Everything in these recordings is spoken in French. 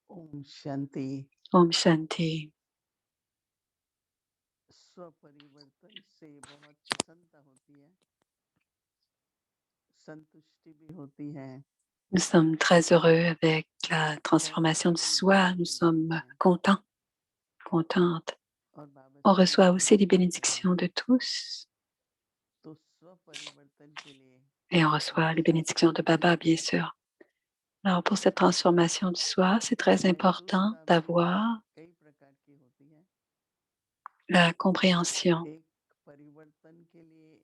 ओम Shanti. Om Shanti. स्वपरिवर्तन से बहुत प्रसन्नता होती है, संतुष्टि भी होती है Nous sommes très heureux avec la और transformation du soi. Nous आशीर्वाद भी मिलते sommes हैं। contents, contentes. और बाबा On जी के reçoit aussi les आशीर्वाद मिलते हैं। bénédictions de tous तो स्वपरिवर्तन के लिए et on reçoit les bénédictions de Baba, bien sûr. Alors, pour cette transformation du soi, c'est très important महसूसता भी d'avoir कई प्रकार की होती है। la compréhension. एक परिवर्तन के लिए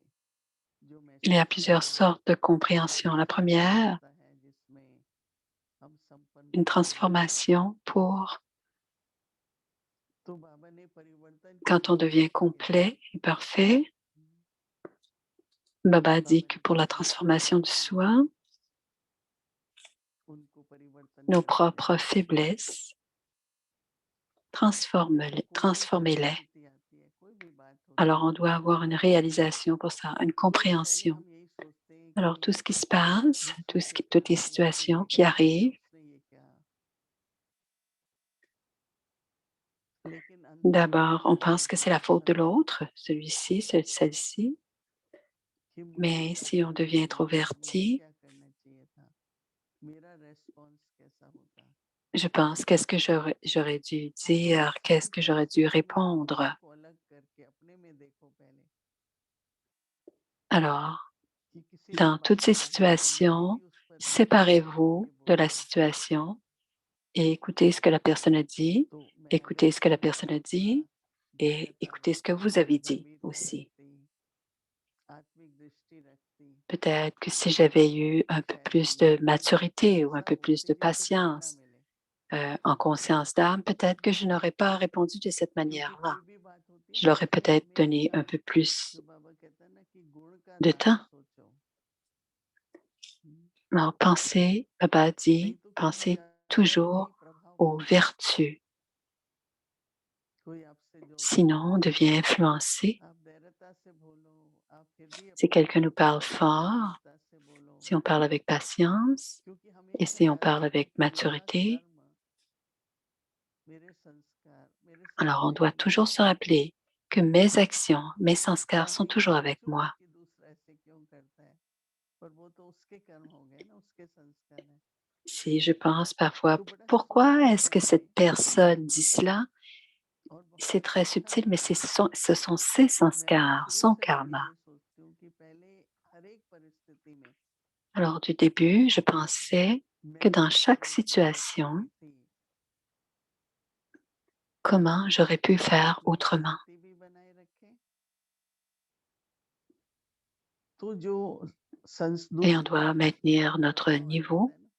जो Il y a महसूसता plusieurs है sortes de वो compréhension. La première, महसूसता है जिसमें हम संपन्न une होते हैं। transformation pour तो बाबा ने परिवर्तन के quand on लिए devient कैसे किया? complet et parfait. Baba dit बाबा que जी pour la कहते हैं transformation du कमजोरी soi, उनको परिवर्तन nos करते propres रहना चाहिए। faiblesses, कोई भी transformez-les. परिस्थिति आती है, कोई भी बात होती Alors, है, on doit avoir une réalisation pour ça, une तो पहले compréhension. हम यही सोचते हैं Alors, tout कि ce qui se passe, जिसने toutes les किया उसने situations ये qui किया arrivent, उसने ये किया, लेकिन अंदर से d'abord, on पता है pense que c'est la faute de l'autre, celui-ci, celle-ci. कि मुझे Mais क्या si on करना devient चाहिए था, मुझे introverti, क्या करना चाहिए था, मेरा रेस्पॉन्स कैसा होता। je pense, qu'est-ce que j'aurais dû dire, हर qu'est-ce que j'aurais dû परिस्थिति में अपने répondre. आप को अलग करके अपने में देखो पहले Alors, कि किसी ने dans toutes बात ces कही तो मुझे situations, भी उस पर रिएक्ट करके séparez-vous de la बोलना है। situation et écoutez ce que la personne a dit, तो मैं अगर écoutez ce que la संस्कार personne a थोड़ा dit et बेहतर écoutez ce que vous avez dit गंभीरता aussi. रखती, आत्मिक दृष्टि रखती, Peut-être que si j'avais eu तो un peu शायद plus de मेरी रिएक्शन maturité ou un ऐसा peu plus होती de जिससे प्रेरणा patience मिले। en conscience d'âme, peut-être que je n'aurais pas répondu de cette क्योंकि manière-là. कोई भी बात होती है Je ना, leur ai उसके लिए peut-être donné हमेशा un peu plus जो बाबा कहता है ना कि गुण का de ज्यादा temps. सोचो। हम्म, Alors, pensez, Baba नहीं dit, तो क्या हो pensez जाता है, toujours कई प्रभाव aux पड़ते हैं। vertus. कोई आपसे जोर से Sinon, on बोले, devient influencé. आप धैर्यता से बोलो, आप फिर भी Si अपने quelqu'un nous parle फort, गंभीरता से बोलो, si on parle avec patience क्योंकि et हमेशा si on याद parle रखो avec कि मेरा maturité, कर्म, मेरे alors on सामने doit toujours हमेशा se है। rappeler que mes actions, mes sanskars हम sont ये toujours नहीं avec moi. सोचो कि दूसरा ऐसे क्यों करता है, पर वो तो उसके कर्म हो गए ना, उसके संस्कार हैं। Si je pense parfois, तो बड़ा pourquoi सूक्ष्म est-ce que ध्यान से cette personne dit cela? और बहुत C'est très अच्छा subtil, mais ce sont ses मैं तो sanskars, शुरू son से भी karma. ये सोचती हूँ कि पहले हर एक परिस्थिति में Alors, du début, je pensais que मैं dans किस chaque तरह से कर situation, सकती थी, comment j'aurais pu faire आत्मिक autrement. शांति भी बनाए रखे। तो जो Et on doit दूसरों से maintenir जो notre प्रभाव आ जाता niveau है ना,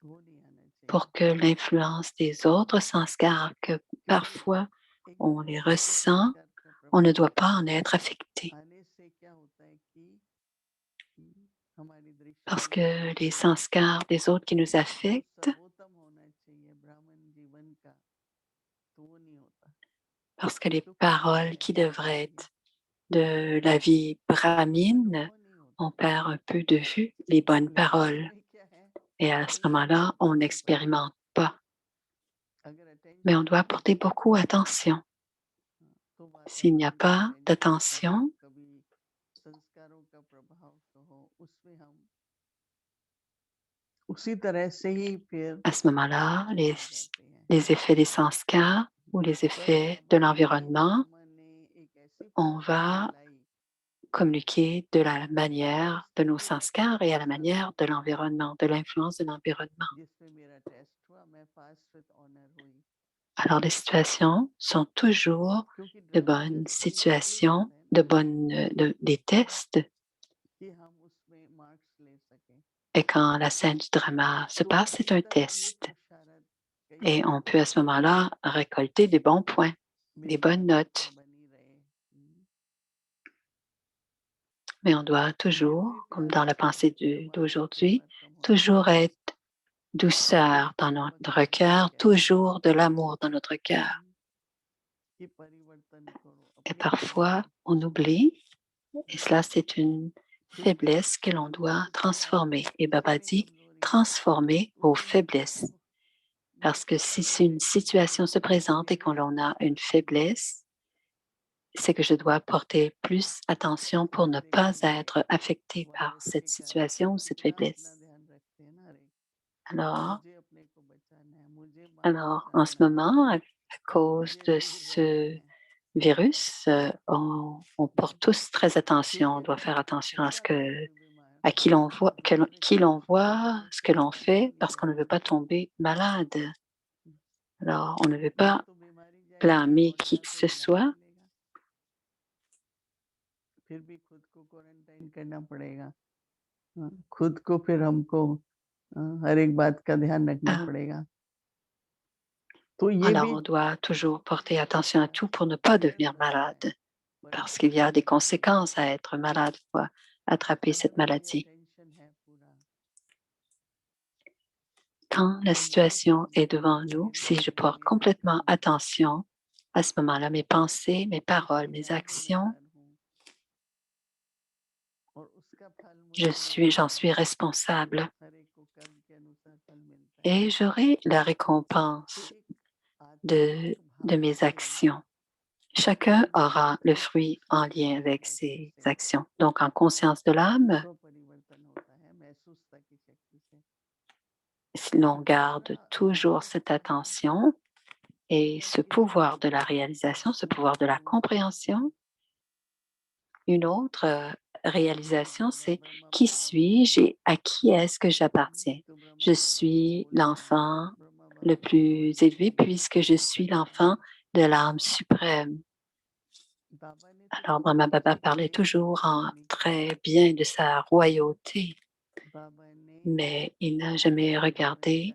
वो नहीं आना चाहिए। pour que l'influence des autres sanskars, que क्योंकि parfois एक on les दूसरे के ressent, संस्कार का on ne प्रभाव doit pas en être affecté. आने से क्या होता है कि हमारी Parce दृष्टि que les हमारी sanskars des autres qui nous जो affectent, सर्वोत्तम होना चाहिए ब्राह्मण जीवन का, तो वो नहीं होता, parce que les क्योंकि समय paroles है qui थोड़ा devraient ही, être de la vie brahmine, अनुभव नहीं on होता। perd un peu de vue les bonnes last paroles. में क्या है, Et à ce attention moment-là, on focus बढ़ जाता n'expérimente pas. है। अगर Mais on attention doit porter focus beaucoup attention. तो S'il n'y a वातावरण का pas टेंशन कहो, d'attention, कभी संस्कारों का प्रभाव कहो, उसमें हम उसी तरह से ही फिर à ce moment-là, चले जाते हैं। les effets des sanskars ou les पर effets de बाबा ने l'environnement, मामा ने एक ऐसी on परिस्थिति va लाई communiquer de la कि वो manière de nos परिस्थिति sanskars अचानक et à la ऐसा manière de था l'environnement, de l'influence de l'environnement. जिसमें मेरा टेस्ट हुआ, मैं पास विद ऑनर हुई, Alors, les situations sont toujours क्योंकि de ड्रामा bonnes जस्ट इसलिए situations, होता है ना des tests. कि हम उसमें मार्क्स ले सकें। Et quand la scène du drama se तो passe, c'est इसी un तरह ये test. पुरुषार्थ कई Et बार on peut à होता ce है कि moment-là récolter des bons points, des मेरी bonnes आत्मा notes. बनी रहे। Mais on doit memory toujours, comme dans la transfer pensée दरवाजे कई d'aujourd'hui, बार कम हो toujours जाते हैं। être douceur dans बाबा notre कभी कभी cœur, कहते हैं toujours de l'amour dans notre cœur. कि परिवर्तन करो, Et अपनी parfois, जिंदगी on oublie, et cela c'est une faiblesses que l'on doit transformer. Et Baba dit, transformer vos faiblesses. Parce que si une situation se présente et qu'on en a une faiblesse, c'est que je dois porter plus attention pour ne pas être affecté par cette situation ou cette faiblesse. Alors, en ce moment, à cause de ce virus, on porte tous très attention. On doit faire attention à qui l'on voit, qui l'on voit, ce que l'on fait, parce qu'on ne veut pas tomber malade. Alors, on ne veut pas blâmer qui que ce soit. फिर भी खुद को क्वारंटाइन करना पड़ेगा। खुद को फिर हमको हर एक बात का ध्यान रखना Euh, पड़ेगा। तो ये Alors, भी on doit toujours porter attention à tout pour ne pas devenir malade, parce qu'il y a des conséquences à être malade ou à attraper cette maladie. Quand la situation est devant nous, si je porte complètement attention, à ce moment-là, mes pensées, mes paroles, mes actions, j'en suis responsable et j'aurai la récompense de mes actions. Chacun aura le fruit en lien avec ses actions. Donc, en conscience de l'âme, si l'on garde toujours cette attention et ce pouvoir de la réalisation, ce pouvoir de la compréhension. Une autre réalisation, c'est qui suis-je et à qui est-ce que j'appartiens? Je suis l'enfant le plus élevé puisque je suis l'enfant de l'âme suprême. Alors, Brahma Baba parlait toujours très bien de sa royauté, mais il n'a jamais regardé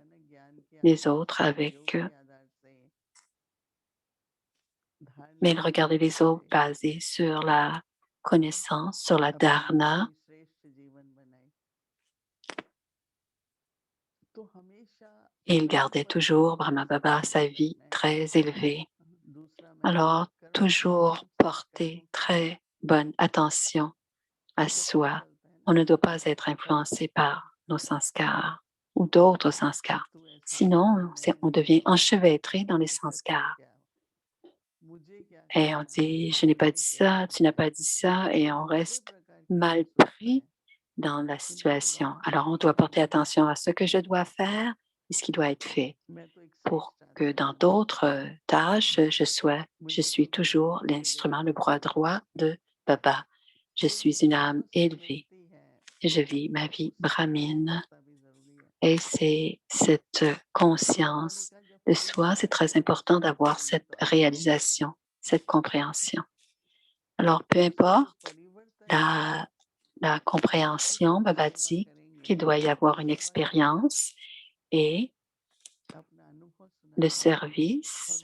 les autres mais il regardait les autres basés sur la connaissance, sur la dharana. Et il gardait toujours, Brahma Baba, sa vie très élevée. Alors, toujours porter très bonne attention à soi. On ne doit pas être influencé par nos sanskars ou d'autres sanskars. Sinon, on devient enchevêtré dans les sanskars. Et on dit, je n'ai pas dit ça, tu n'as pas dit ça, et on reste mal pris dans la situation. Alors, on doit porter attention à ce que je dois faire et ce qui doit être fait pour que dans d'autres tâches, je suis toujours l'instrument, le bras droit de Baba. Je suis une âme élevée. Je vis ma vie brahmine. Et c'est cette conscience de soi, c'est très important d'avoir cette réalisation, cette compréhension. Alors, peu importe la compréhension, Baba dit qu'il doit y avoir une expérience et le service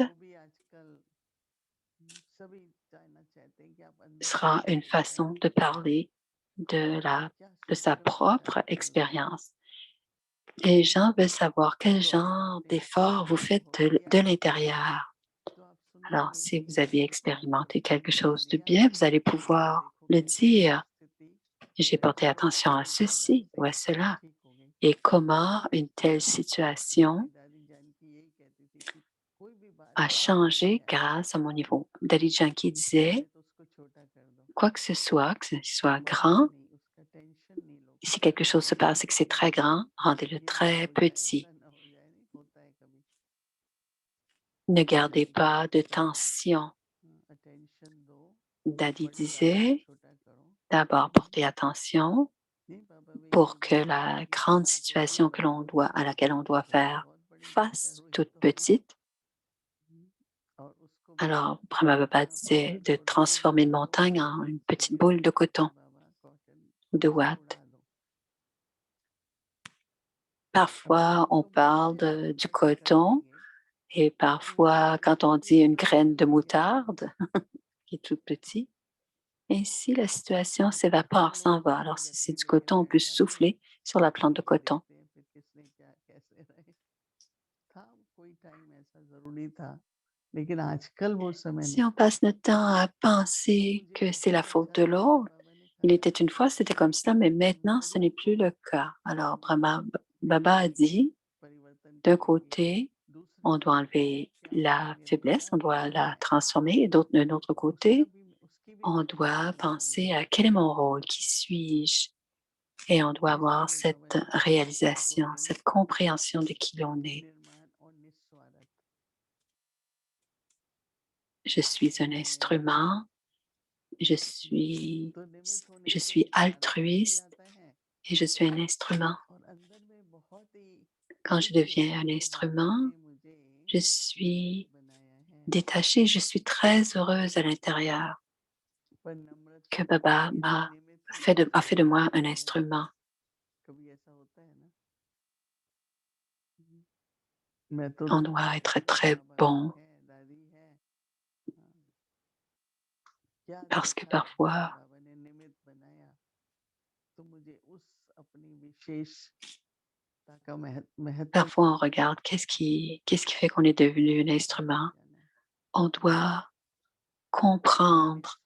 sera une façon de parler de sa propre expérience. Les gens veulent savoir quel genre d'effort vous faites de l'intérieur. Alors, si vous avez expérimenté quelque chose de bien, vous allez pouvoir le dire. J'ai porté attention à ceci ou à cela. Et comment une telle situation a changé grâce à mon niveau. Dali Janki disait, quoi que ce soit grand, si quelque chose se passe et que c'est très grand, rendez-le très petit. Ne gardez pas de tension. Dadi disait, d'abord portez attention pour que la grande situation à laquelle on doit faire face toute petite. Alors, Brahma Baba disait de transformer une montagne en une petite boule de coton ou de ouate. Parfois, on parle du coton et parfois, quand on dit une graine de moutarde, qui est toute petite, ainsi la situation s'évapore, s'en va. Alors, si c'est du coton, on peut souffler sur la plante de coton. Si on passe notre temps à penser que c'est la faute de l'autre, Il était une fois, c'était comme cela, mais maintenant, ce n'est plus le cas. Alors, Baba a dit, d'un côté, on doit enlever la faiblesse, on doit la transformer, et d'un autre côté, on doit penser à quel est mon rôle, qui suis-je? Et on doit avoir cette réalisation, cette compréhension de qui l'on est. Je suis un instrument, je suis, je suis altruiste et je suis un instrument. Quand je deviens un instrument, je suis détachée, je suis très heureuse à l'intérieur que Baba a fait de moi un instrument. On doit être très bon parce que parfois, on regarde qu'est-ce qui fait qu'on est devenu un instrument. On doit comprendre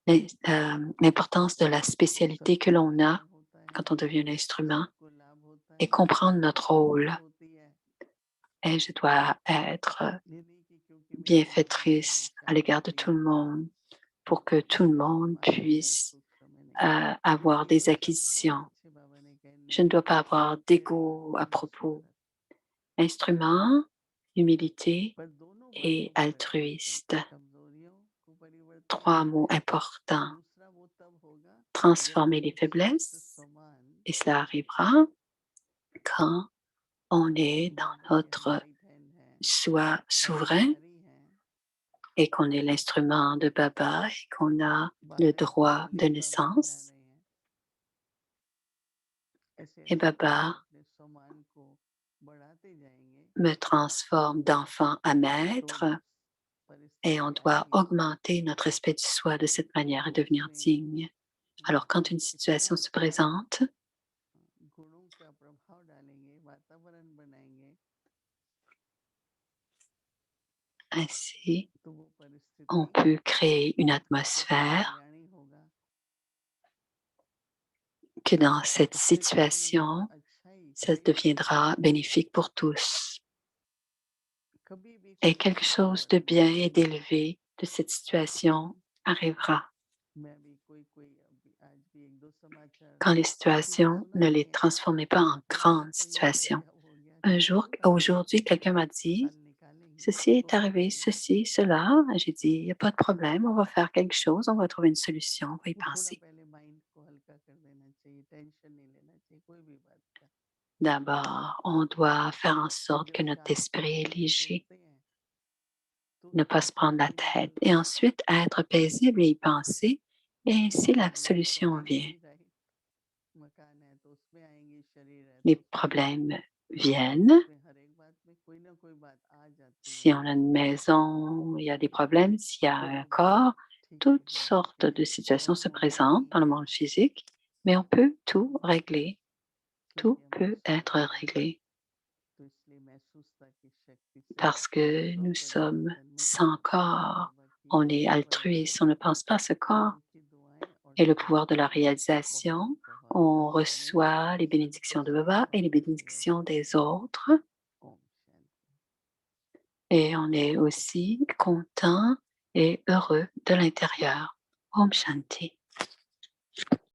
l'importance de la spécialité que l'on a quand on devient un instrument et comprendre notre rôle. Et je dois être bienfaitrice à l'égard de tout le monde pour que tout le monde puisse avoir des acquisitions. Je ne dois pas avoir d'ego à propos. Instrument, humilité et altruiste. 3 mots importants. Transformer les faiblesses, et cela arrivera quand on est dans notre soi souverain et qu'on est l'instrument de Baba et qu'on a le droit de naissance. Et Baba me transforme d'enfant à maître et on doit augmenter notre respect du soi de cette manière et devenir digne. Alors, quand une situation se présente, ainsi, on peut créer une atmosphère que dans cette situation, ça deviendra bénéfique pour tous. Et quelque chose de bien et d'élevé de cette situation arrivera. Quand les situations ne les transformaient pas en grandes situations. Aujourd'hui, quelqu'un m'a dit, ceci est arrivé, ceci, cela. J'ai dit, il n'y a pas de problème, on va faire quelque chose, on va trouver une solution, on va y penser. D'abord, on doit faire en sorte que notre esprit est léger, ne pas se prendre la tête, et ensuite être paisible et y penser, et ainsi la solution vient. Les problèmes viennent. Si on a une maison, il y a des problèmes. S'il y a un corps, toutes sortes de situations se présentent dans le monde physique, mais on peut tout régler. Tout peut être réglé parce que nous sommes sans corps. On est altruiste, on ne pense pas à ce corps. Et le pouvoir de la réalisation, on reçoit les bénédictions de Baba et les bénédictions des autres. Et on est aussi content et heureux de l'intérieur. Om Shanti.